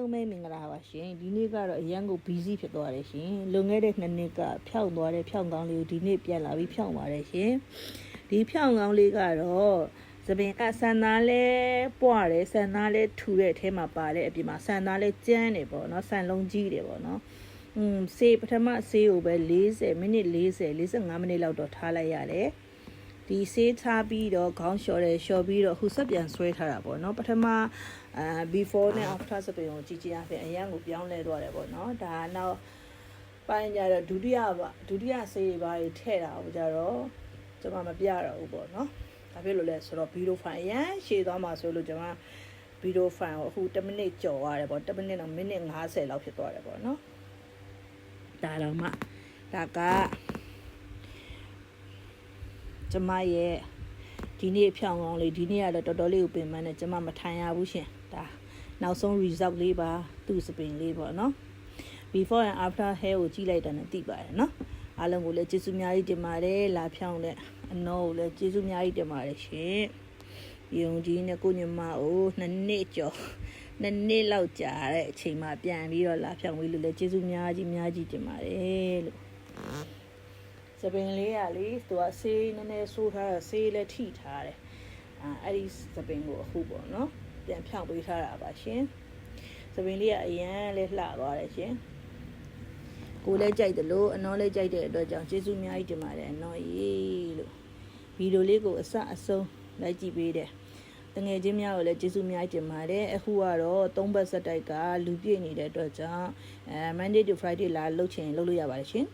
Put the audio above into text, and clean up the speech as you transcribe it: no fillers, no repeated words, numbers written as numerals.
လုံးပဲမင်္ဂလာပါရှင်ဒီနေ့ကတော့အရန်ကို busy ဖြစ်သွားတယ်ရှင်လွန်ခဲ့တဲ့2နှစ်ကဖြောင်းသွားတဲ့ဖြောင်းကောင်းလေးကိုဒီနေ့ပြန်လာပြီးဖြောင်းပါတယ်ရှင်ဒီဖြောင်းကောင်းလေးကတော့သပင်ကဆန်သားလဲပွားတယ်ဆန်သားလဲထူတဲ့အထဲမှာပါတဲ့အပြင်မှာဆန်သားလဲကျန်းတယ်ပေါ့နော်ဆန်လုံးကြီးတယ်ပေါ့နော်ဆေးပထမဆေးကိုပဲ40မိနစ်45မိနစ်လောက်တော့ထားလိုက်ရတယ်ဒီဆေးထားပြီးတော့ခေါင်းလျှော်တယ်လျှော်ပြီးတော့ဟူဆက်ပြန်ဆွဲထားတာပေါ့နော်ပထမbefore နဲ့ after စပင်ကိုကြည့်ကြရဖြင့်အရန်ကိုပြောင်းလဲသွားတယ်ပေါ့နော်ဒါနောက်ပိုင်းကျတော့ဒုတိယဆေးတွေပါထည့်တာကိုကြတော့ကျွန်မမပြတော့ဘူးပေါ့နော်ဒါဖြစ်လို့လဲဆိုတော့ဗီဒီယိုဖိုင်အရန်ရှည်သွားမှာဆိုလို့ကျွန်မဗီဒီယိုဖိုင်ကိုအခု10မိနစ်ကျော်ရတယ်ပေါ့10မိနစ်တော့မိနစ်50လောက်ဖြစ်သွားတယ်ပေါ့နော်ဒါတော့မှဒါကကျမရဲ့ဒီနေ့ဖြောင်းကောင်းလေးဒီနေ့ကတော့တော်တော်လေးကိုပင်ပန်းနဲ့ကျမမထိုင်ရဘူးရှင်ဒါနောက်ဆုံး result လေးပါသူ့စပင်လေးပေါ့နော် before and after hair ကိုကြည့်လိုက်တာနဲ့သိပါတယ်နော်အားလုံးကိုလည်းကျေးဇူးအများကြီးတင်ပါတယ်လာဖြောင်းတဲ့အနောကိုလည်းကျေးဇူးအများကြီးတင်ပါတယ်ရှင်ယုံကြည်နဲ့ကိုညမကို2နှစ်ကျော်2နှစ်လောက်ကြာတဲ့အချိန်မှပြန်ပြီးတော့လာဖြောင်းပြီးလို့လည်းကျေးဇူးအများကြီးတင်ပါတယ်လို့စပင်လေးကလေသူကဆေးနည်းနည်းဆိုးထားတာဆေးလည်းထိထားတယ်အဲ့ဒီစပင်ကိုအခုပေါ့နော်ပြန်ဖြောင်းပေးထားတာပါရှင်စပင်လေးကအရန်လည်းလှသွားတယ်ရှင်ကိုလည်းကြိုက်တယ်လို့အနော်လည်းကြိုက်တဲ့အတွက်ကြောင့်ကျေးဇူးအများကြီးတင်ပါတယ်အနော်ရေလို့ဗီဒီယိုလေးကိုအစအဆုံးလိုက်ကြည့်ပေးတယ်တငယ်ချင်းများကိုလည်းကျေးဇူးအများကြီးတင်ပါတယ်အခုကတော့3ဘတ်ဆက်တိုက်ကလူပြည့်နေတဲ့အတွက်ကြောင့်Monday to Friday လာလုပ်ချင်လုပ်လို့ရပါတယ်ရှင်